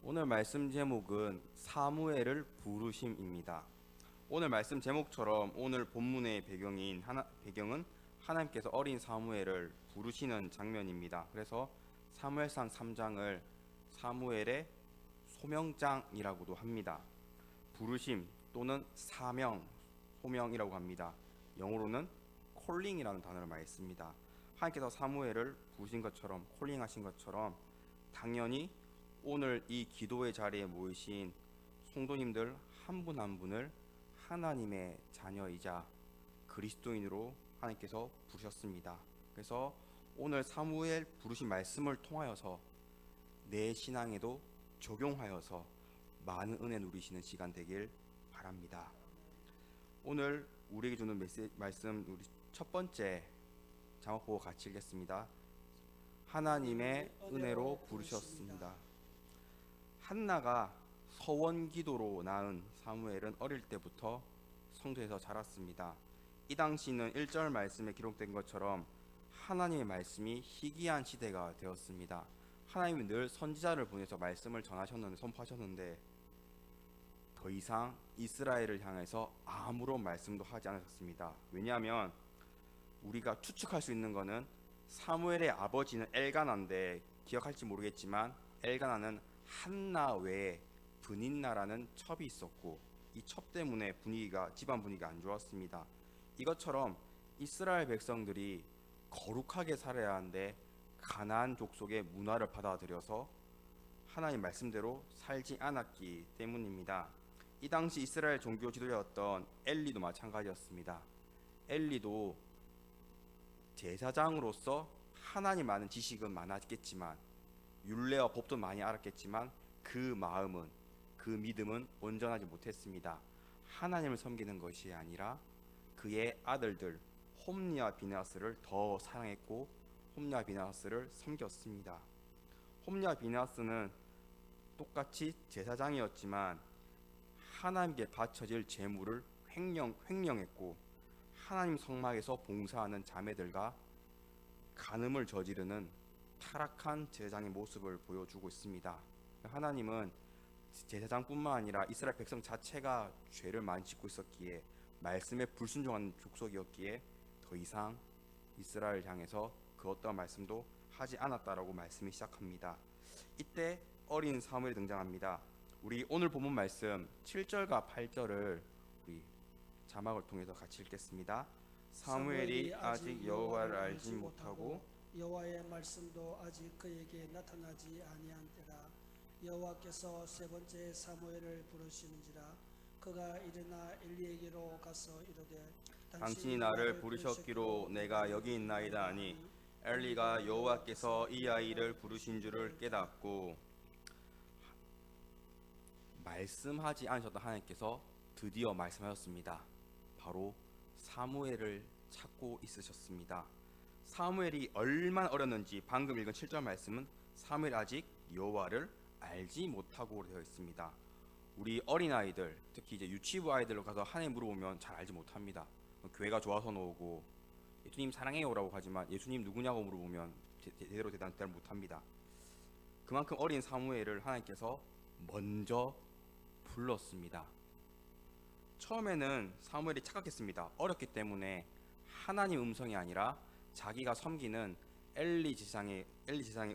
오늘 말씀 제목은 사무엘을 부르심입니다. 오늘 말씀 제목처럼 오늘 본문의 배경은 하나님께서 어린 사무엘을 부르시는 장면입니다. 그래서 사무엘상 3장을 사무엘의 소명장이라고도 합니다. 부르심 또는 사명, 소명이라고 합니다. 영어로는 콜링이라는 단어를 많이 씁니다. 하나님께서 사무엘을 부르신 것처럼, 콜링하신 것처럼 당연히 오늘 이 기도의 자리에 모이신 성도님들 한 분 한 분을 하나님의 자녀이자 그리스도인으로 하나님께서 부르셨습니다. 그래서 오늘 사무엘 부르신 말씀을 통하여서 내 신앙에도 적용하여서 많은 은혜 누리시는 시간 되길 바랍니다. 오늘 우리에게 주는 말씀, 우리 첫 번째 자막 보고 같이 읽겠습니다. 하나님의 은혜로 부르셨습니다. 한나가 서원 기도로 낳은 사무엘은 어릴 때부터 성도에서 자랐습니다. 이 당시는 1절 말씀에 기록된 것처럼 하나님의 말씀이 희귀한 시대가 되었습니다. 하나님이 늘 선지자를 보내서 말씀을 선포하셨는데 더 이상 이스라엘을 향해서 아무런 말씀도 하지 않으셨습니다. 왜냐하면 우리가 추측할 수 있는 것은 사무엘의 아버지는 엘가나인데, 기억할지 모르겠지만 엘가나는 한나 외에 브닌나라는 첩이 있었고 이 첩 때문에 집안 분위기가 안 좋았습니다. 이것처럼 이스라엘 백성들이 거룩하게 살아야 하는데 가나안 족속의 문화를 받아들여서 하나님 말씀대로 살지 않았기 때문입니다. 이 당시 이스라엘 종교 지도자였던 엘리도 마찬가지였습니다. 엘리도 제사장으로서 하나님 아는 지식은 많았겠지만, 율례와 법도 많이 알았겠지만 그 마음은, 그 믿음은 온전하지 못했습니다. 하나님을 섬기는 것이 아니라 그의 아들들 홈리와 비느하스를 더 사랑했고 홈리와 비느하스를 섬겼습니다. 홈리와 비느하스는 똑같이 제사장이었지만 하나님께 바쳐질 제물을 횡령했고 하나님 성막에서 봉사하는 자매들과 간음을 저지르는 타락한 제사장의 모습을 보여주고 있습니다. 하나님은 제사장뿐만 아니라 이스라엘 백성 자체가 죄를 많이 짓고 있었기에, 말씀에 불순종한 족속이었기에 더 이상 이스라엘을 향해서 그 어떠한 말씀도 하지 않았다라고 말씀이 시작합니다. 이때 어린 사무엘이 등장합니다. 우리 오늘 본문 말씀 7절과 8절을 우리 자막을 통해서 같이 읽겠습니다. 사무엘이 아직 여호와를 알지 못하고 여호와의 말씀도 아직 그에게 나타나지 아니한 때라. 여호와께서 세 번째 사무엘을 부르시는지라. 그가 일어나 엘리에게로 가서 이르되 당신이 나를 부르셨기로 내가 여기 있나이다 하니 엘리가 여호와께서 이 아이를 부르신 줄을 깨닫고, 말씀하지 않으셨던 하나님께서 드디어 말씀하셨습니다. 바로 사무엘을 찾고 있으셨습니다. 사무엘이 얼마나 어렸는지 방금 읽은 7절 말씀은 사무엘이 아직 여호와를 알지 못하고 되어 있습니다. 우리 어린아이들, 특히 이제 유치부 아이들로 가서 하나님 물어보면 잘 알지 못합니다. 교회가 좋아서 나오고 예수님 사랑해요라고 하지만 예수님 누구냐고 물어보면 제대로 대답을 못합니다. 그만큼 어린 사무엘을 하나님께서 먼저 불렀습니다. 처음에는 사무엘이 착각했습니다. 어렸기 때문에 하나님 음성이 아니라 자기가 섬기는 엘리 제사장의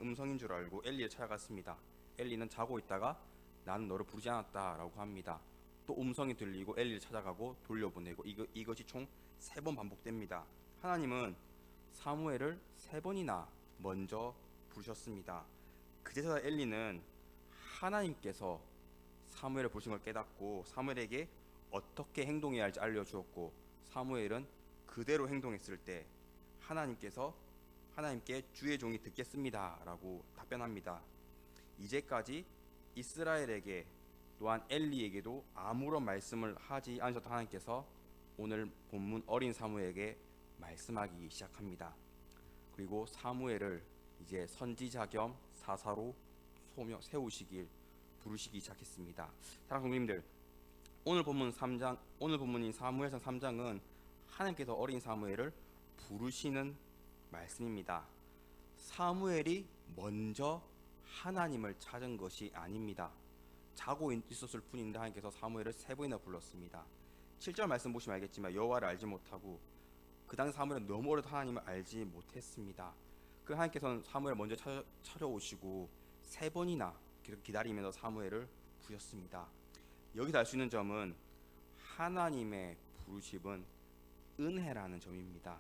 음성인 줄 알고 엘리를 찾아갔습니다. 엘리는 자고 있다가 나는 너를 부르지 않았다 라고 합니다. 또 음성이 들리고 엘리를 찾아가고 돌려보내고 이것이 총 3번 반복됩니다. 하나님은 사무엘을 3번이나 먼저 부르셨습니다. 그제서야 엘리는 하나님께서 사무엘을 부르신 걸 깨닫고 사무엘에게 어떻게 행동해야 할지 알려주었고, 사무엘은 그대로 행동했을 때 하나님께 주의 종이 듣겠습니다 라고 답변합니다. 이제까지 이스라엘에게 또한 엘리에게도 아무런 말씀을 하지 않으셨던 하나님께서 오늘 본문 어린 사무엘에게 말씀하기 시작합니다. 그리고 사무엘을 이제 선지자 겸 사사로 부르시기 시작했습니다. 사랑하는 성도님들, 오늘 본문인 사무엘상 3장은 하나님께서 어린 사무엘을 부르시는 말씀입니다. 사무엘이 먼저 하나님을 찾은 것이 아닙니다. 자고 있었을 뿐인데 하나님께서 사무엘을 세 번이나 불렀습니다. 7절 말씀 보시면 알겠지만 여호와를 알지 못하고 그 당시 사무엘은 너무 오래 하나님을 알지 못했습니다. 그 하나님께서는 사무엘 먼저 찾아오시고 세 번이나 계속 기다리면서 사무엘을 부르셨습니다. 여기서 알 수 있는 점은 하나님의 부르심은 은혜라는 점입니다.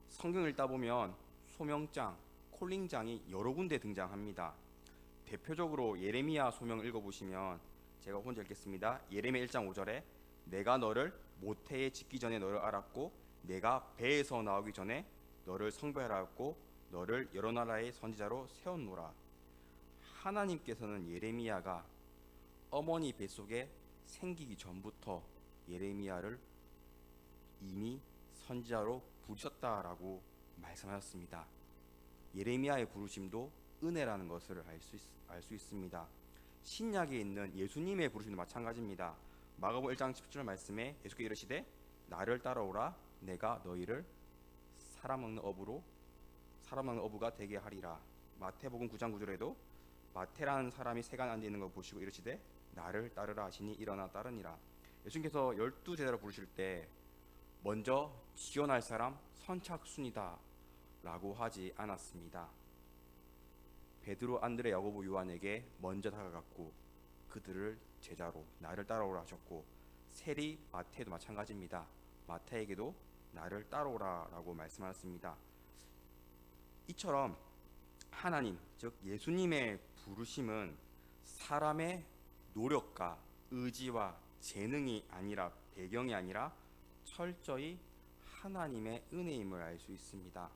성경을 읽다 보면 소명장, 콜링장이 여러 군데 등장합니다. 대표적으로 예레미야 소명을 읽어보시면 제가 혼자 읽겠습니다. 예레미야 1장 5절에 내가 너를 모태에 짓기 전에 너를 알았고 내가 배에서 나오기 전에 너를 성별하였고 너를 여러 나라의 선지자로 세웠노라. 하나님께서는 예레미야가 어머니 뱃속에 생기기 전부터 예레미야를 이미 선지자로 부르셨다라고 말씀하셨습니다. 예레미야의 부르심도 은혜라는 것을 알 수 있습니다. 신약에 있는 예수님의 부르심도 마찬가지입니다. 마가복음 1장 10절 말씀에 예수께서 이르시되 나를 따라오라 내가 너희를 사람 먹는 어부가 되게 하리라. 마태복음 9장 9절에도 마태라는 사람이 세간에 앉아 있는 걸 보시고 이르시되 나를 따르라 하시니 일어나 따르니라. 예수님께서 12제자를 부르실 때 먼저 지원할 사람 선착순이다 라고 하지 않았습니다. 베드로, 안드레, 야고보, 요한에게 먼저 다가갔고 그들을 제자로 나를 따라오라 하셨고 세리 마태도 마찬가지입니다. 마태에게도 나를 따라오라 라고 말씀하셨습니다. 이처럼 하나님 즉 예수님의 부르심은 사람의 노력과 의지와 재능이 아니라 배경이 아니라 철저히 하나님의 은혜임을 알 수 있습니다.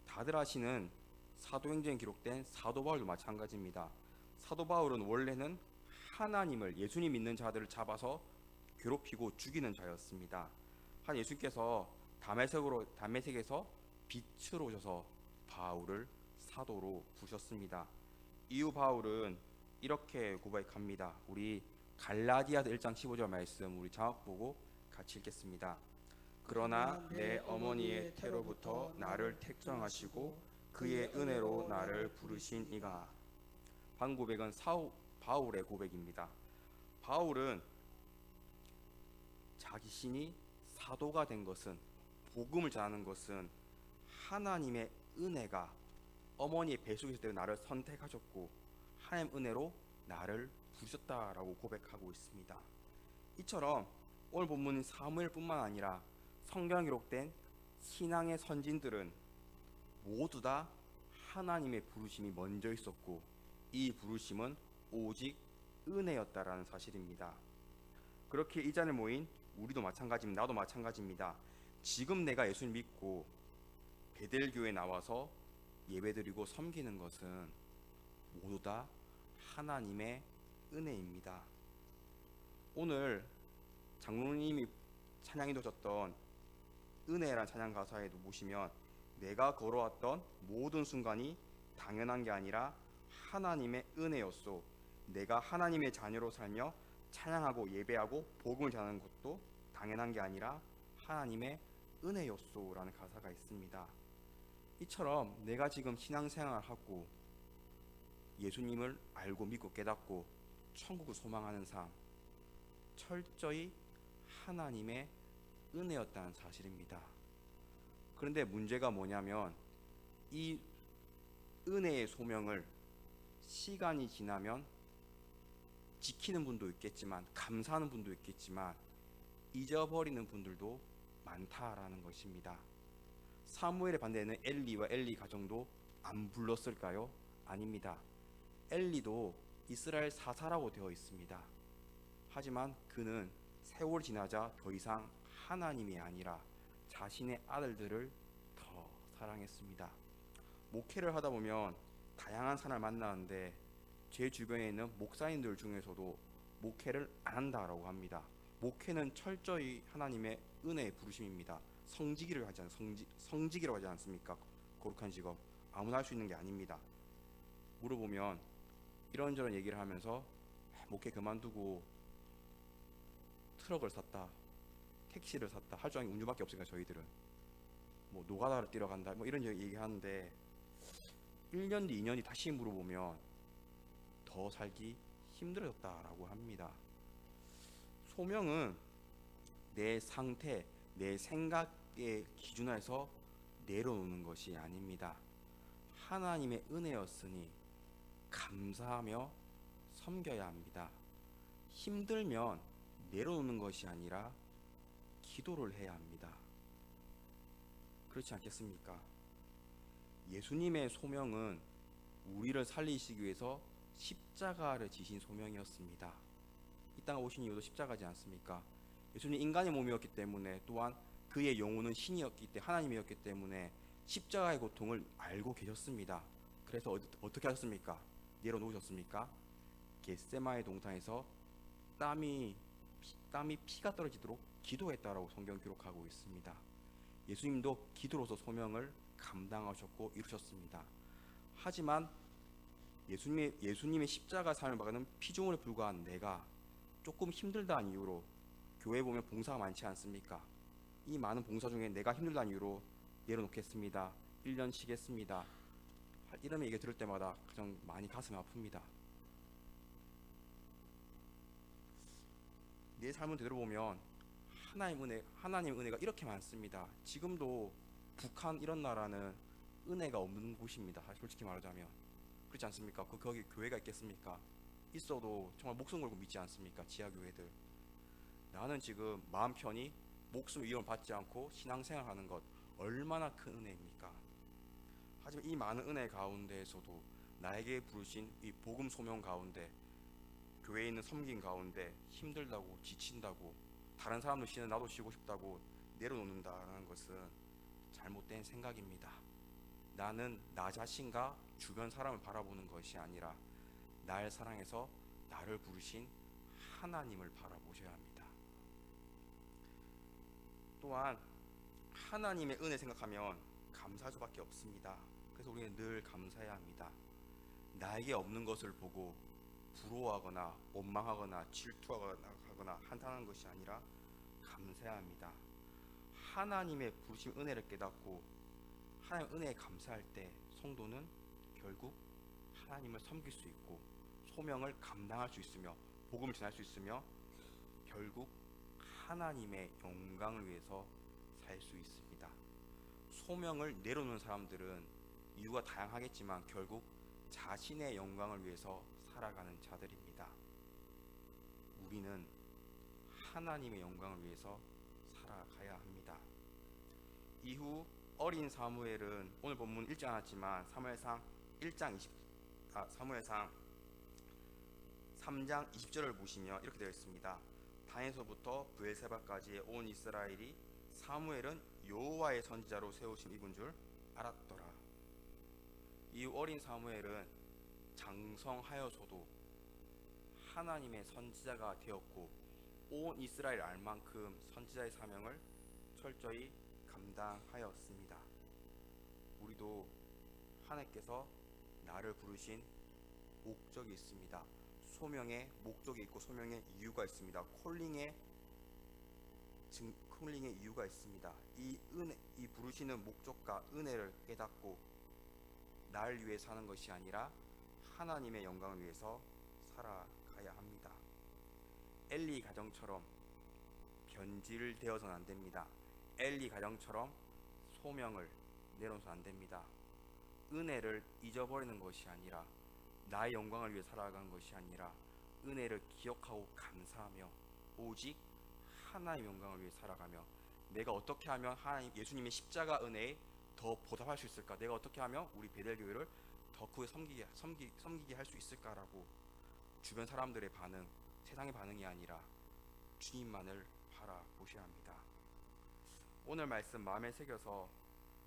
다들 아시는 사도행전에 기록된 사도 바울도 마찬가지입니다. 사도 바울은 원래는 하나님을 예수님 믿는 자들을 잡아서 괴롭히고 죽이는 자였습니다. 한 예수님께서 담에색에서 빛으로 오셔서 바울을 사도로 부르셨습니다. 이후 바울은 이렇게 고백합니다. 우리 갈라디아서 1장 15절 말씀 우리 자막 보고 같이 읽겠습니다. 그러나 내 어머니의 태로부터 나를 택정하시고 그의 은혜로 나를 부르신 이가. 방 고백은 바울의 고백입니다. 바울은 자기 신이 사도가 된 것은 복음을 전하는 것은 하나님의 은혜가 어머니의 뱃속에 있을 때 나를 선택하셨고 하나님 은혜로 나를 부르셨다라고 고백하고 있습니다. 이처럼 오늘 본문인 사무엘뿐만 아니라 성경에 기록된 신앙의 선진들은 모두 다 하나님의 부르심이 먼저 있었고 이 부르심은 오직 은혜였다라는 사실입니다. 그렇게 이 자리에 모인 우리도 마찬가지입니다. 나도 마찬가지입니다. 지금 내가 예수님 믿고 베델교회에 나와서 예배드리고 섬기는 것은 모두 다 하나님의 은혜입니다. 오늘 장로님이 찬양이 되셨던 은혜란 찬양 가사에도 보시면 내가 걸어왔던 모든 순간이 당연한 게 아니라 하나님의 은혜였소. 내가 하나님의 자녀로 살며 찬양하고 예배하고 복음을 전하는 것도 당연한 게 아니라 하나님의 은혜였소 라는 가사가 있습니다. 이처럼 내가 지금 신앙생활을 하고 예수님을 알고 믿고 깨닫고 천국을 소망하는 삶 철저히 하나님의 은혜였다는 사실입니다. 그런데 문제가 뭐냐면 이 은혜의 소명을 시간이 지나면 지키는 분도 있겠지만 감사하는 분도 있겠지만 잊어버리는 분들도 많다라는 것입니다. 사무엘의 반대에는 엘리와 엘리 가정도 안 불렀을까요? 아닙니다. 엘리도 이스라엘 사사라고 되어 있습니다. 하지만 그는 세월이 지나자 더 이상 하나님이 아니라 자신의 아들들을 더 사랑했습니다. 목회를 하다 보면 다양한 사람을 만나는데 제 주변에 있는 목사님들 중에서도 목회를 안 한다라고 합니다. 목회는 철저히 하나님의 은혜의 부르심입니다. 성직이라고 하지 않습니까? 거룩한 직업 아무나 할 수 있는 게 아닙니다. 물어보면 이런저런 얘기를 하면서 목회 그만두고 트럭을 샀다, 택시를 샀다, 할 줄 아는 게 운전밖에 없으니까 저희들은 뭐 노가다를 뛰러 간다 뭐 이런 얘기하는데 1년 뒤, 2년 뒤 다시 물어보면 더 살기 힘들어졌다라고 합니다. 소명은 내 상태, 내 생각의 기준에서 내려놓는 것이 아닙니다. 하나님의 은혜였으니 감사하며 섬겨야 합니다. 힘들면 내려놓는 것이 아니라 기도를 해야 합니다. 그렇지 않겠습니까? 예수님의 소명은 우리를 살리시기 위해서 십자가를 지신 소명이었습니다. 이 땅에 오신 이유도 십자가지 않습니까? 예수님 인간의 몸이었기 때문에, 또한 그의 영혼은 신이었기 때문에, 하나님이었기 때문에 십자가의 고통을 알고 계셨습니다. 그래서 어떻게 하셨습니까? 내려놓으셨습니까? 겟세마네 동산에서 땀이 피가 떨어지도록 기도했다라고 성경 기록하고 있습니다. 예수님도 기도로서 소명을 감당하셨고 이루셨습니다. 하지만 예수님의 십자가 삶을 받는 피조물에 불과한 내가 조금 힘들다는 이유로, 교회에 보면 봉사가 많지 않습니까? 이 많은 봉사 중에 내가 힘들다는 이유로 내려놓겠습니다, 1년 쉬겠습니다, 이런 얘기 들을 때마다 가장 많이 가슴이 아픕니다. 내 삶을 되돌아보면 하나님 은혜가 이렇게 많습니다. 지금도 북한 이런 나라는 은혜가 없는 곳입니다. 솔직히 말하자면. 그렇지 않습니까? 거기 교회가 있겠습니까? 있어도 정말 목숨 걸고 믿지 않습니까? 지하교회들. 나는 지금 마음 편히 목숨 위협을 받지 않고 신앙생활하는 것 얼마나 큰 은혜입니까? 하지만 이 많은 은혜 가운데에서도 나에게 부르신 이 복음 소명 가운데, 교회에 있는 섬긴 가운데 힘들다고, 지친다고, 다른 사람도 쉬는 나도 쉬고 싶다고 내려놓는다는 것은 잘못된 생각입니다. 나는 나 자신과 주변 사람을 바라보는 것이 아니라 날 사랑해서 나를 부르신 하나님을 바라보셔야 합니다. 또한 하나님의 은혜 생각하면 감사할 수밖에 없습니다. 그래서 우리는 늘 감사해야 합니다. 나에게 없는 것을 보고 부러워하거나 원망하거나 질투하거나 한탄하는 것이 아니라 감사해야 합니다. 하나님의 부르심 은혜를 깨닫고 하나님 은혜에 감사할 때 성도는 결국 하나님을 섬길 수 있고 소명을 감당할 수 있으며 복음을 전할 수 있으며 결국 하나님의 영광을 위해서 살 수 있습니다. 소명을 내려놓는 사람들은 이유가 다양하겠지만 결국 자신의 영광을 위해서 살아가는 자들입니다. 우리는 하나님의 영광을 위해서 살아가야 합니다. 이후 어린 사무엘은 오늘 본문 읽지 않았지만 사무엘상 3장 20절을 보시면 이렇게 되어 있습니다. 단에서부터 브엘세바까지의 온 이스라엘이 사무엘은 여호와의 선지자로 세우신 이분 줄 알았더라. 이후 어린 사무엘은 장성하여서도 하나님의 선지자가 되었고 온 이스라엘 알 만큼 선지자의 사명을 철저히 감당하였습니다. 우리도 하나님께서 나를 부르신 목적이 있습니다. 소명의 목적이 있고 소명의 이유가 있습니다. 콜링의 이유가 있습니다. 이 부르시는 목적과 은혜를 깨닫고 나를 위해 사는 것이 아니라 하나님의 영광을 위해서 살아가야 합니다. 엘리 가정처럼 변질되어서는 안 됩니다. 엘리 가정처럼 소명을 내려놓아서는 안 됩니다. 은혜를 잊어버리는 것이 아니라 나의 영광을 위해 살아가는 것이 아니라 은혜를 기억하고 감사하며 오직 하나님의 영광을 위해 살아가며 내가 어떻게 하면 예수님의 십자가 은혜에 더 보답할 수 있을까? 내가 어떻게 하면 우리 베델교회를 더 크게 섬기게 할 수 있을까라고 주변 사람들의 반응, 세상의 반응이 아니라 주님만을 바라보셔야 합니다. 오늘 말씀 마음에 새겨서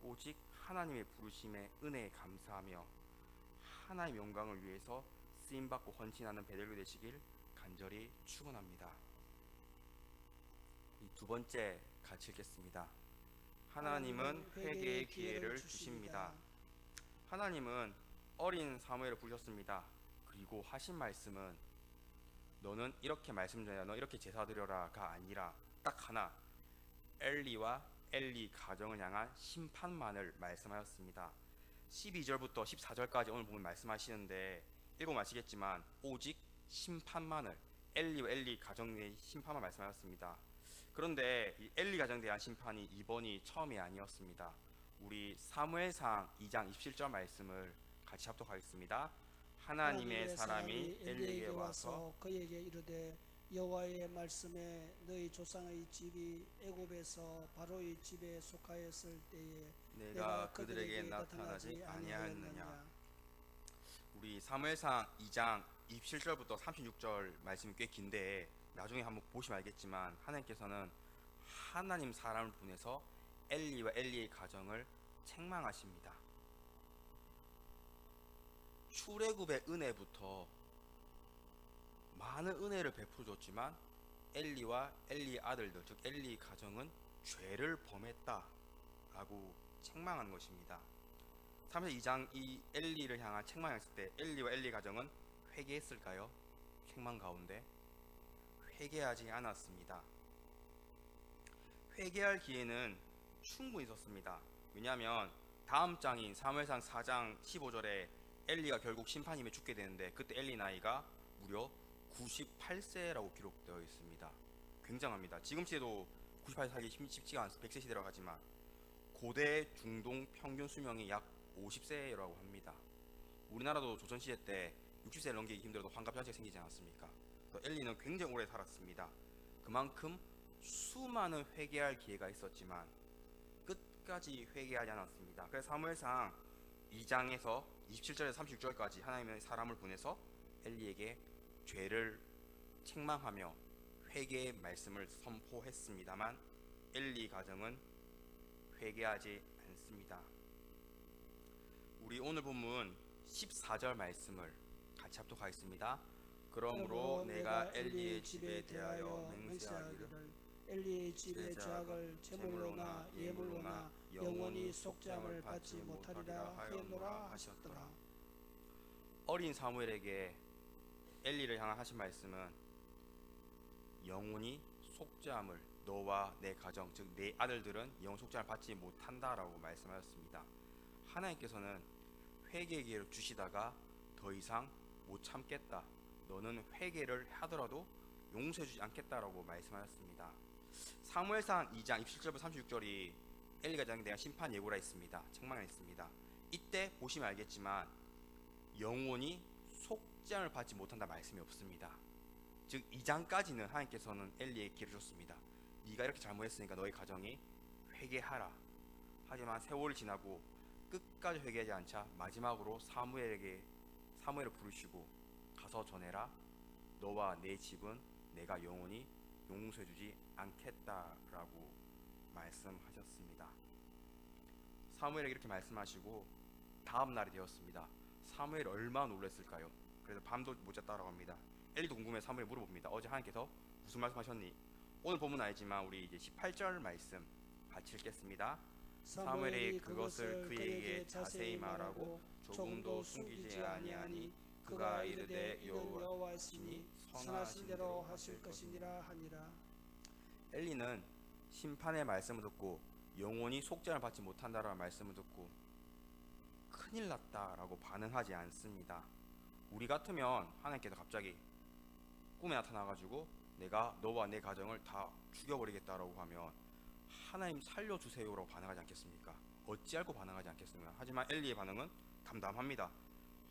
오직 하나님의 부르심에 은혜에 감사하며 하나님의 영광을 위해서 쓰임받고 헌신하는 베델교 되시길 간절히 축원합니다. 이 두 번째 같이 읽겠습니다. 하나님은 회개의 기회를 주십니다. 하나님은 어린 사무엘을 부르셨습니다. 그리고 하신 말씀은 너는 이렇게 말씀 전해라, 너 이렇게 제사 드려라가 아니라 딱 하나, 엘리와 엘리 가정을 향한 심판만을 말씀하였습니다. 12절부터 14절까지 오늘 보면 말씀하시는데 읽어보면 아시겠지만 오직 심판만을 엘리와 엘리 가정의 심판만 말씀하셨습니다. 그런데 이 엘리 가정에 대한 심판이 이번이 처음이 아니었습니다. 우리 사무엘상 2장 27절 말씀을 같이 합독하겠습니다. 하나님의 사람이 엘리에게 와서 그에게 이르되 여호와의 말씀에 너희 조상의 집이 애굽에서 바로의 집에 속하였을 때에 내가 그들에게 나타나지 아니하였느냐. 우리 사무엘상 2장 27절부터 36절 말씀이 꽤 긴데 나중에 한번 보시면 알겠지만 하나님께서는 하나님 사람을 보내서 엘리와 엘리의 가정을 책망하십니다. 출애굽의 은혜부터 많은 은혜를 베풀어 줬지만 엘리와 엘리의 아들들 즉 엘리 가정은 죄를 범했다라고 책망하는 것입니다. 32장 이 엘리를 향한 책망했을 때 엘리와 엘리 가정은 회개했을까요? 책망 가운데 회개하지 않았습니다. 회개할 기회는 충분히 있었습니다. 왜냐하면 다음 장인 사무엘상 4장 15절에 엘리가 결국 심판임에 죽게 되는데 그때 엘리 나이가 무려 98세라고 기록되어 있습니다. 굉장합니다. 지금 시대도 98세 살기 쉽지가 않습니다. 100세 시대라고 하지만 고대 중동 평균 수명이 약 50세라고 합니다. 우리나라도 조선시대 때 60세를 넘기기 힘들어도 환갑잔치가 생기지 않았습니까? 엘리는 굉장히 오래 살았습니다. 그만큼 수많은 회개할 기회가 있었지만 끝까지 회개하지 않았습니다. 그래서 사무엘상 2장에서 27절에서 36절까지 하나님의 사람을 보내서 엘리에게 죄를 책망하며 회개의 말씀을 선포했습니다만 엘리 가정은 회개하지 않습니다. 우리 오늘 본문 14절 말씀을 같이 합독하겠습니다. 그러므로 내가 엘리의 집에 대하여 맹세하기를 엘리의 집의 죄악을 제물로나 예물로나 영원히 속죄함을 받지 못하리라 하였노라 하셨더라. 어린 사무엘에게 엘리를 향한 하신 말씀은 영원히 속죄함을 너와 내 가정 즉 내 아들들은 영원 속죄함을 받지 못한다라고 말씀하셨습니다. 하나님께서는 회개의 기회를 주시다가 더 이상 못 참겠다. 너는 회개를 하더라도 용서해주지 않겠다라고 말씀하셨습니다. 사무엘상 2장 27절부터 36절이 엘리 가정에 대한 심판 예고라 있습니다. 책망을 했습니다. 이때 보시면 알겠지만 영원히 속죄함을 받지 못한다 말씀이 없습니다. 즉 2장까지는 하나님께서는 엘리에게 기회를 줬습니다. 네가 이렇게 잘못했으니까 너희 가정이 회개하라. 하지만 세월이 지나고 끝까지 회개하지 않자 마지막으로 사무엘을 부르시고 가서 전해라. 너와 내 집은 내가 영원히 용서해주지 않겠다라고 말씀하셨습니다. 사무엘에게 이렇게 말씀하시고 다음 날이 되었습니다. 사무엘이 얼마나 놀랐을까요? 그래서 밤도 못 잤다고 합니다. 엘리도 궁금해서 사무엘이 물어봅니다. 어제 하나님께서 무슨 말씀하셨니? 오늘 본문 아니지만 우리 이제 18절 말씀 같이 읽겠습니다. 사무엘이 그것을 그에게 자세히 말하고 조금도 숨기지 아니하니 그가 이르되 여호와시니 선하신 대로 하실 것이니라 하니라. 엘리는 심판의 말씀을 듣고 영원히 속죄를 받지 못한다라는 말씀을 듣고 큰일 났다라고 반응하지 않습니다. 우리 같으면 하나님께서 갑자기 꿈에 나타나가지고 내가 너와 내 가정을 다 죽여버리겠다라고 하면 하나님 살려주세요라고 반응하지 않겠습니까? 어찌 알고 반응하지 않겠습니까? 하지만 엘리의 반응은 담담합니다.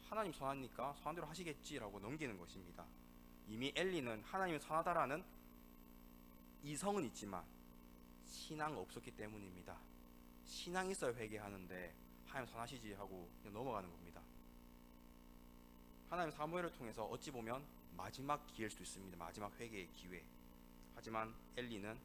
하나님 선하니까 선한 대로 하시겠지라고 넘기는 것입니다. 이미 엘리는 하나님이 선하다라는 이성은 있지만 신앙은 없었기 때문입니다. 신앙이 있어야 회개하는데 하나님 선하시지 하고 그냥 넘어가는 겁니다. 하나님 사무엘을 통해서 어찌 보면 마지막 기회일 수도 있습니다. 마지막 회개의 기회. 하지만 엘리는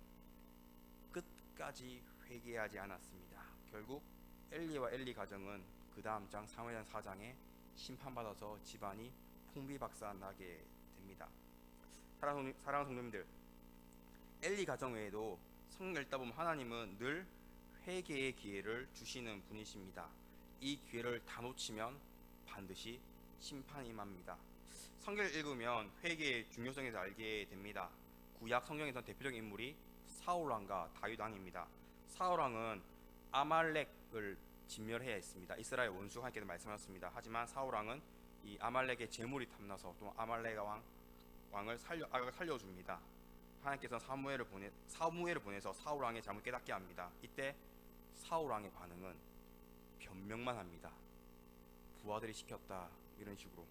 끝까지 회개하지 않았습니다. 결국 엘리와 엘리 가정은 그 다음 장 사무엘상 4장에 심판받아서 집안이 풍비박산나게 됩니다. 사랑하는 성도님들, 엘리 가정 외에도 성경 읽다 보면 하나님은 늘 회개의 기회를 주시는 분이십니다. 이 기회를 다 놓치면 반드시 심판이 임합니다. 성경을 읽으면 회개의 중요성에 대해서 알게 됩니다. 구약 성경에서 대표적인 인물이 사울왕과 다윗왕입니다. 사울왕은 아말렉을 진멸해야 했습니다. 이스라엘 원수 하나님께서 말씀하셨습니다. 하지만 사울 왕은 이 아말렉의 재물이 탐나서 또 아말렉 왕을 살려줍니다. 하나님께서 사무엘을 보내서 사울 왕의 잘못 깨닫게 합니다. 이때 사울 왕의 반응은 변명만 합니다. 부하들이 시켰다 이런 식으로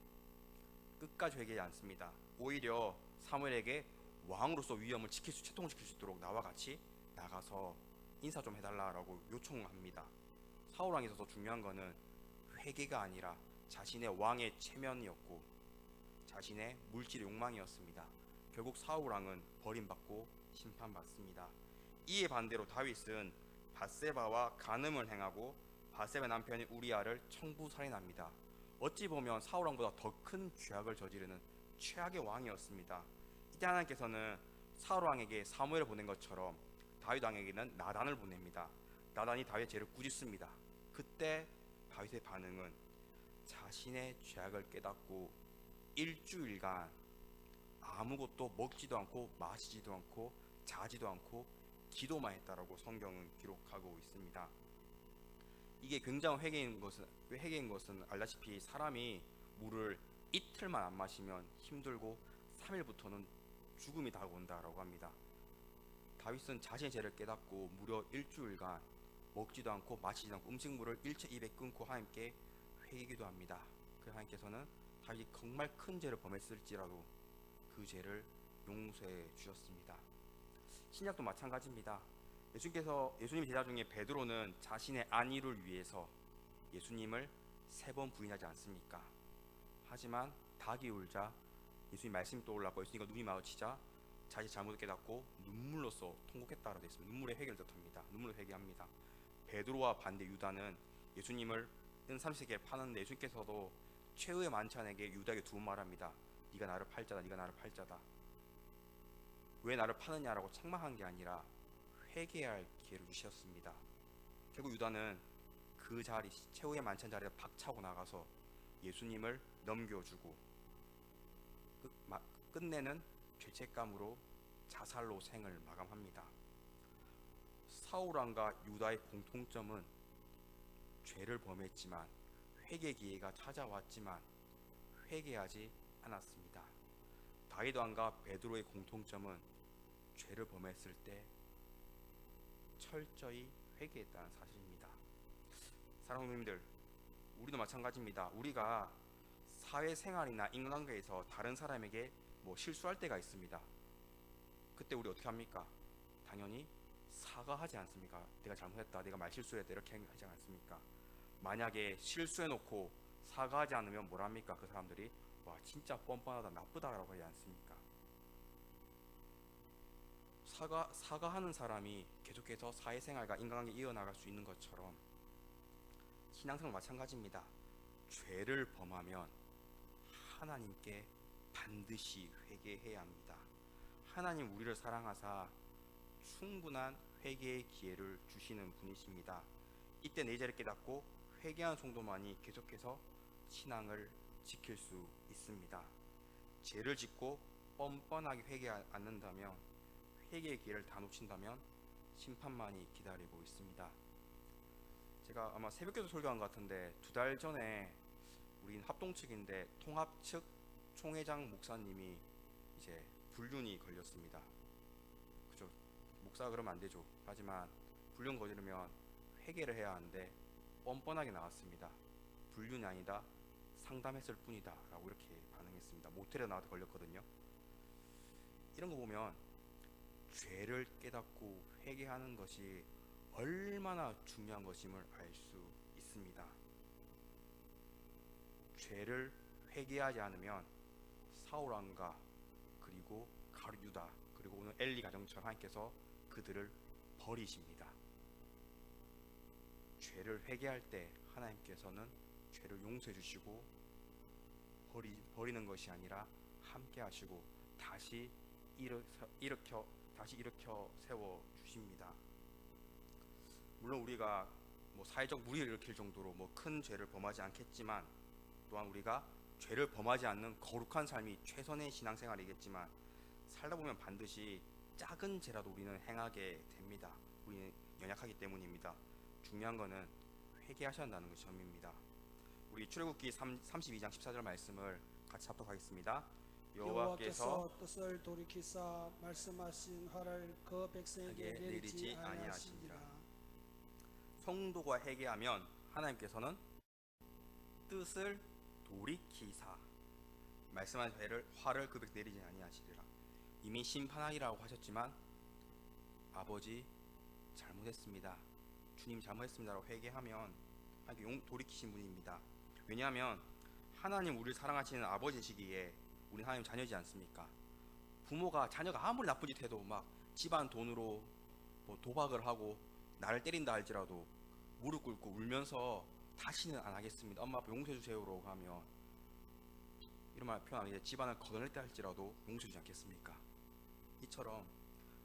끝까지 회개하지 않습니다. 오히려 사무엘에게 왕으로서 위엄을 채통시킬 수 있도록 나와 같이 나가서 인사 좀 해달라라고 요청합니다. 사울 왕에 있어서 중요한 것은 회개가 아니라 자신의 왕의 체면이었고 자신의 물질 욕망이었습니다. 결국 사울 왕은 버림받고 심판받습니다. 이에 반대로 다윗은 밧세바와 간음을 행하고 밧세바 남편인 우리아를 청부살인합니다. 어찌 보면 사울 왕보다 더 큰 죄악을 저지르는 최악의 왕이었습니다. 이때 하나님께서는 사울 왕에게 사무엘을 보낸 것처럼 다윗 왕에게는 나단을 보냅니다. 나단이 다윗의 죄를 꾸짖습니다. 그때 다윗의 반응은 자신의 죄악을 깨닫고 일주일간 아무것도 먹지도 않고 마시지도 않고 자지도 않고 기도만 했다라고 성경은 기록하고 있습니다. 이게 굉장한 회개인 것은 알다시피 사람이 물을 이틀만 안 마시면 힘들고 3일부터는 죽음이 다가온다라고 합니다. 다윗은 자신의 죄를 깨닫고 무려 일주일간 먹지도 않고 마시지도 않고 음식물을 일체 입에 끊고 하나님께 회개기도 합니다. 그 하나님께서는 다윗이 정말 큰 죄를 범했을지라도 그 죄를 용서해 주셨습니다. 신약도 마찬가지입니다. 예수님의 제자 중에 베드로는 자신의 안위를 위해서 예수님을 3번 부인하지 않습니까? 하지만 닭이 울자 예수님 말씀이 떠올랐고 예수님과 눈이 마주치자 자신의 잘못을 깨닫고 눈물로써 통곡했다라고 되어 있습니다. 눈물의 회개를 뜻합니다. 눈물로 회개합니다. 베드로와 반대 유다는 예수님을 은 30세기에 파는데 예수님께서도 최후의 만찬에게 유다에게 2번 말합니다. 네가 나를 팔자다. 네가 나를 팔자다. 왜 나를 파느냐라고 책망한 게 아니라 회개할 기회를 주셨습니다. 결국 유다는 그 자리 최후의 만찬 자리에 박차고 나가서 예수님을 넘겨주고 끝내는 죄책감으로 자살로 생을 마감합니다. 사울 왕과 유다의 공통점은 죄를 범했지만 회개 기회가 찾아왔지만 회개하지 않았습니다. 다윗 왕과 베드로의 공통점은 죄를 범했을 때 철저히 회개했다는 사실입니다. 사랑하는 님들, 우리도 마찬가지입니다. 우리가 사회생활이나 인간관계에서 다른 사람에게 실수할 때가 있습니다. 그때 우리 어떻게 합니까? 당연히 사과하지 않습니까? 내가 잘못했다, 내가 말실수했다 이렇게 하지 않습니까? 만약에 실수해놓고 사과하지 않으면 뭐랍니까? 그 사람들이 와 진짜 뻔뻔하다, 나쁘다라고 하지 않습니까? 사과하는 사람이 계속해서 사회생활과 인간관계 이어나갈 수 있는 것처럼 신앙생활 마찬가지입니다. 죄를 범하면 하나님께 반드시 회개해야 합니다. 하나님 우리를 사랑하사 충분한 회개의 기회를 주시는 분이십니다. 이때 내 죄를 깨닫고 회개하는 성도만이 계속해서 신앙을 지킬 수 있습니다. 죄를 짓고 뻔뻔하게 회개하지 않는다면, 회개의 기회를 다 놓친다면 심판만이 기다리고 있습니다. 제가 아마 새벽기도 설교한 것 같은데 2달 전에 우린 합동 측인데 통합 측 총회장 목사님이 이제 불륜이 걸렸습니다. 그죠? 목사가 그러면 안 되죠. 하지만 불륜 거지르면 회개를 해야 하는데 뻔뻔하게 나왔습니다. 불륜이 아니다, 상담했을 뿐이다 라고 이렇게 반응했습니다. 모텔에 나와서 걸렸거든요. 이런 거 보면 죄를 깨닫고 회개하는 것이 얼마나 중요한 것임을 알 수 있습니다. 죄를 회개하지 않으면 사울왕과 그리고 가룟유다 그리고 오늘 엘리 가정처럼 하나님께서 그들을 버리십니다. 죄를 회개할 때 하나님께서는 죄를 용서해 주시고 버리는 것이 아니라 함께 하시고 다시 일으켜 세워 주십니다. 물론 우리가 사회적 무리를 일으킬 정도로 큰 죄를 범하지 않겠지만, 또한 우리가 죄를 범하지 않는 거룩한 삶이 최선의 신앙생활이겠지만, 살다 보면 반드시 작은 죄라도 우리는 행하게 됩니다. 우리는 연약하기 때문입니다. 중요한 것은 회개하셔야 한다는 것이 점입니다. 우리 출애굽기 32장 14절 말씀을 같이 합독하겠습니다. 여호와께서 뜻을 돌이키사 말씀하신 화를 그 백성에게 내리지 아니하시니라. 성도가 회개하면 하나님께서는 뜻을 돌이키사 말씀한 화를 그 백 내리지 아니하시리라. 이미 심판하리라고 하셨지만 아버지 잘못했습니다, 주님 잘못했습니다라고 회개하면 하나님께 돌이키신 분입니다. 왜냐하면 하나님 우리를 사랑하시는 아버지시기에 우리 하나님 자녀지 않습니까? 부모가 자녀가 아무리 나쁜 짓 해도 막 집안 돈으로 뭐 도박을 하고 나를 때린다 할지라도 무릎 꿇고 울면서 다시는 안 하겠습니다, 엄마 아빠 용서해 주세요라고 하면 이런 말 표현 안 해. 집안을 걷어낼 때 할지라도 용서해 주지 않겠습니까? 이처럼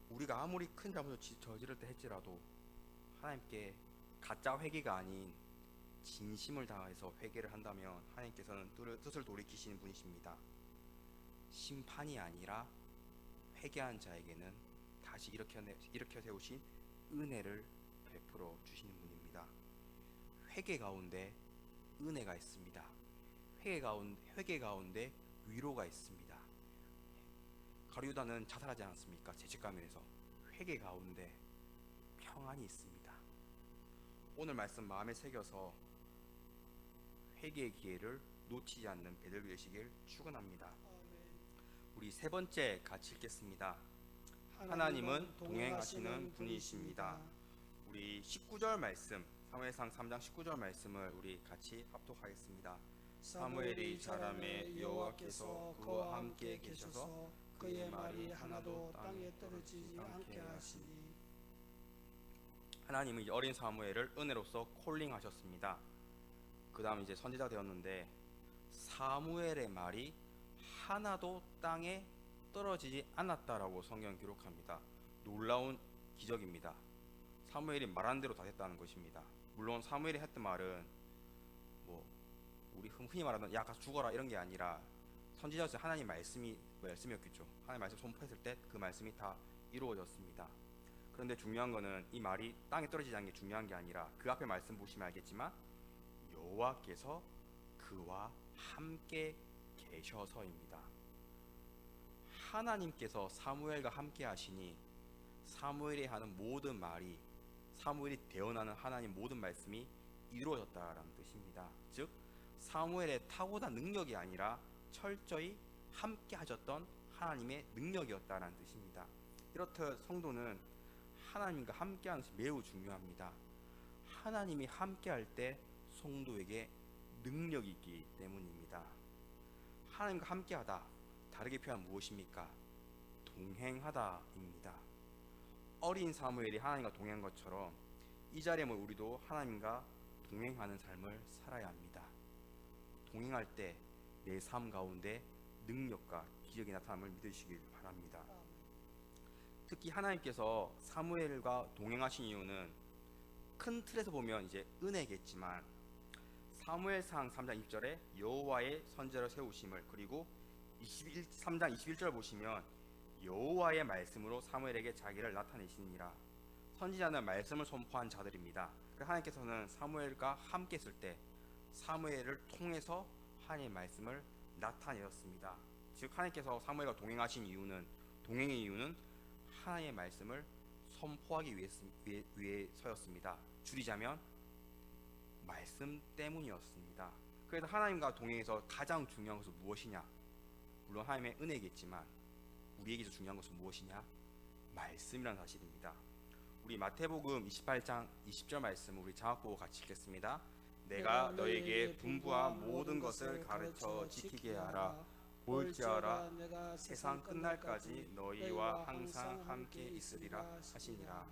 우리가 아무리 큰 잘못을 저지를 때 할지라도 하나님께 가짜 회개가 아닌 진심을 다해서 회개를 한다면 하나님께서는 뜻을 돌이키시는 분이십니다. 심판이 아니라 회개한 자에게는 다시 일으켜 세우신 은혜를 베풀어 주시는 분입니다. 회개 가운데 은혜가 있습니다. 회개 가운데 위로가 있습니다. 가룟유다는 자살하지 않았습니까? 죄책감에서. 회개 가운데 평안이 있습니다. 오늘 말씀 마음에 새겨서 회개의 기회를 놓치지 않는 배들 되시길 축원합니다. 우리 세 번째 같이 읽겠습니다. 하나님은 동행하시는 분이십니다. 우리 19절 말씀, 사무엘상 3장 19절 말씀을 우리 같이 합독하겠습니다. 사무엘이 자라매 여호와께서 그와 함께 계셔서 그의 말이 하나도 땅에 떨어지지 않게 하시니. 하나님은 이제 어린 사무엘을 은혜로서 콜링하셨습니다. 그 다음 이제 선지자가 되었는데 사무엘의 말이 하나도 땅에 떨어지지 않았다라고 성경은 기록합니다. 놀라운 기적입니다. 사무엘이 말한 대로 다 됐다는 것입니다. 물론 사무엘이 했던 말은 뭐 우리 흔히 말하는 야 가서 죽어라 이런 게 아니라 선지자로서 하나님 말씀이었겠죠. 하나님 말씀 선포했을 때 그 말씀이 다 이루어졌습니다. 그런데 중요한 거는 이 말이 땅에 떨어지지 않는 게 중요한 게 아니라 그 앞에 말씀 보시면 알겠지만 여호와께서 그와 함께 계셔서입니다. 하나님께서 사무엘과 함께 하시니 사무엘이 하는 모든 말이, 사무엘이 대언하는 하나님 모든 말씀이 이루어졌다라는 뜻입니다. 즉 사무엘의 타고난 능력이 아니라 철저히 함께 하셨던 하나님의 능력이었다라는 뜻입니다. 이렇듯 성도는 하나님과 함께하는 것이 매우 중요합니다. 하나님이 함께할 때 성도에게 능력이 있기 때문입니다. 하나님과 함께하다, 다르게 표현하면 무엇입니까? 동행하다입니다. 어린 사무엘이 하나님과 동행한 것처럼 이 자리에 우리도 하나님과 동행하는 삶을 살아야 합니다. 동행할 때 내 삶 가운데 능력과 기적이 나타남을 믿으시길 바랍니다. 특히 하나님께서 사무엘과 동행하신 이유는 큰 틀에서 보면 이제 은혜겠지만 사무엘상 3장 2절에 여호와의 선지자를 세우심을, 그리고 3장 21절 보시면 여호와의 말씀으로 사무엘에게 자기를 나타내시니라. 선지자는 말씀을 선포한 자들입니다. 하나님께서는 사무엘과 함께 있을 때 사무엘을 통해서 하나님의 말씀을 나타내었습니다. 즉 하나님께서 사무엘과 동행하신 이유는, 동행의 이유는 하나님의 말씀을 선포하기 위해서였습니다. 줄이자면 말씀 때문이었습니다. 그래서 하나님과 동행해서 가장 중요한 것은 무엇이냐? 물론 하나님의 은혜겠지만 우리에게 중요한 것은 무엇이냐? 말씀이라는 사실입니다. 우리 마태복음 28장 20절 말씀 우리 장학보고 같이 읽겠습니다. 내가 너에게 분부한 모든 것을 가르쳐 지키게 하라. 볼지어라 내가 세상 끝날까지 너희와 항상 함께 있으리라 하시니라.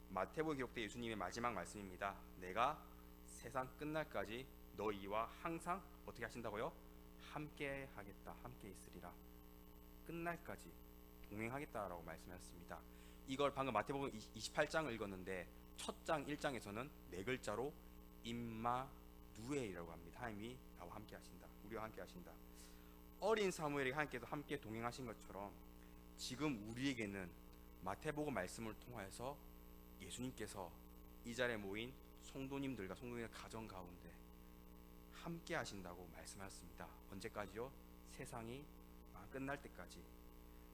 마태복음 기록된 예수님의 마지막 말씀입니다. 내가 세상 끝날까지 너희와 항상 어떻게 하신다고요? 함께 하겠다, 함께 있으리라. 끝날까지 동행하겠다라고 말씀하셨습니다. 이걸 방금 마태복음 28장을 읽었는데 첫 장 1장에서는 네 글자로 임마누엘이라고 합니다. 하나님이 나와 함께 하신다, 우리와 함께 하신다. 어린 사무엘이 하나님께서 함께 동행하신 것처럼 지금 우리에게는 마태복음 말씀을 통하여서 예수님께서 이 자리에 모인 성도님들과 성도님의 가정 가운데 함께 하신다고 말씀하셨습니다. 언제까지요? 세상이 끝날 때까지.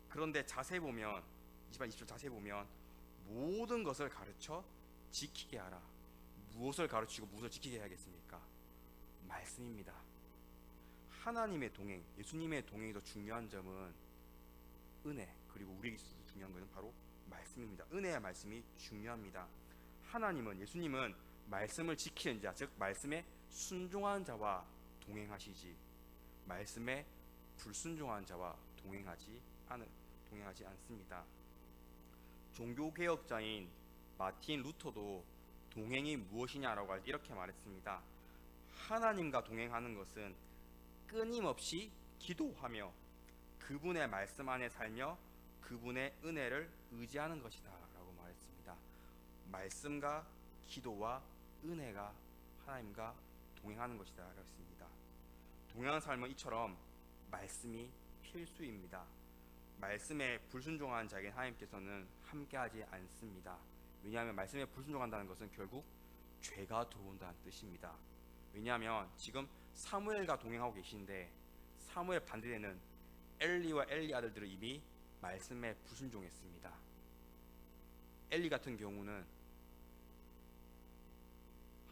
그런데 자세히 보면 20절 20절 자세히 보면 모든 것을 가르쳐 지키게 하라. 무엇을 가르치고 무엇을 지키게 해야겠습니까? 말씀입니다. 하나님의 동행, 예수님의 동행이 더 중요한 점은 은혜, 그리고 우리에게 있어서 중요한 것은 바로 말씀입니다. 은혜의 말씀이 중요합니다. 하나님은, 예수님은 말씀을 지키는 자, 즉 말씀에 순종한 자와 동행하시지 말씀에 불순종한 자와 동행하지 않습니다. 종교개혁자인 마틴 루터도 동행이 무엇이냐라고 할 때 이렇게 말했습니다. 하나님과 동행하는 것은 끊임없이 기도하며 그분의 말씀 안에 살며 그분의 은혜를 의지하는 것이다 라고 말했습니다. 말씀과 기도와 은혜가 하나님과 동행하는 것이다 라고 했습니다. 동행하는 삶은 이처럼 말씀이 필수입니다. 말씀에 불순종한 자에게 하나님께서는 함께하지 않습니다. 왜냐하면 말씀에 불순종한다는 것은 결국 죄가 들어온다는 뜻입니다. 왜냐하면 지금 사무엘과 동행하고 계신데 사무엘 반대되는 엘리와 엘리 아들들은 이미 말씀에 불순종했습니다. 엘리 같은 경우는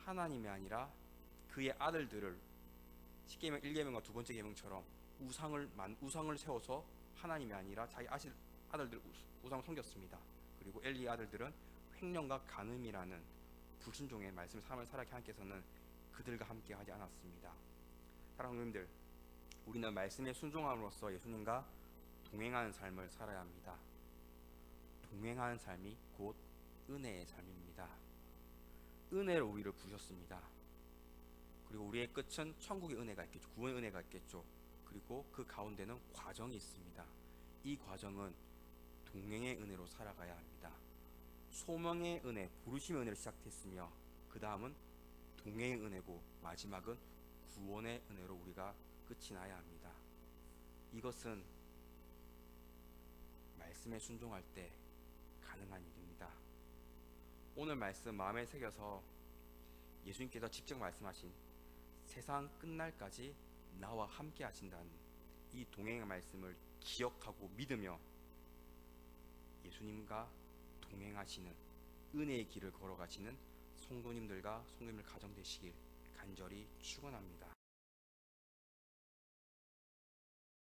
하나님이 아니라 그의 아들들을 10계명 1계명과 두 번째 계명처럼 우상을 세워서 하나님이 아니라 자기 아들들 우상을 섬겼습니다. 그리고 엘리의 아들들은 횡령과 간음이라는 불순종의 말씀을 삶을 살아가게 하나님께서는 그들과 함께 하지 않았습니다. 사랑하는 성도님들, 우리는 말씀에 순종함으로써 예수님과 동행하는 삶을 살아야 합니다. 동행하는 삶이 곧 은혜의 삶입니다. 은혜로 우리를 부르셨습니다. 그리고 우리의 끝은 천국의 은혜가 있겠죠. 구원의 은혜가 있겠죠. 그리고 그 가운데는 과정이 있습니다. 이 과정은 동행의 은혜로 살아가야 합니다. 소명의 은혜, 부르심의 은혜로 시작됐으며 그 다음은 동행의 은혜고 마지막은 구원의 은혜로 우리가 끝이 나야 합니다. 이것은 말씀에 순종할 때 가능한 일입니다. 오늘 말씀 마음에 새겨서 예수님께서 직접 말씀하신 세상 끝날까지 나와 함께 하신다는 이 동행의 말씀을 기억하고 믿으며 예수님과 동행하시는 은혜의 길을 걸어가시는 성도님들과 성도님들 가정 되시길 간절히 축원합니다.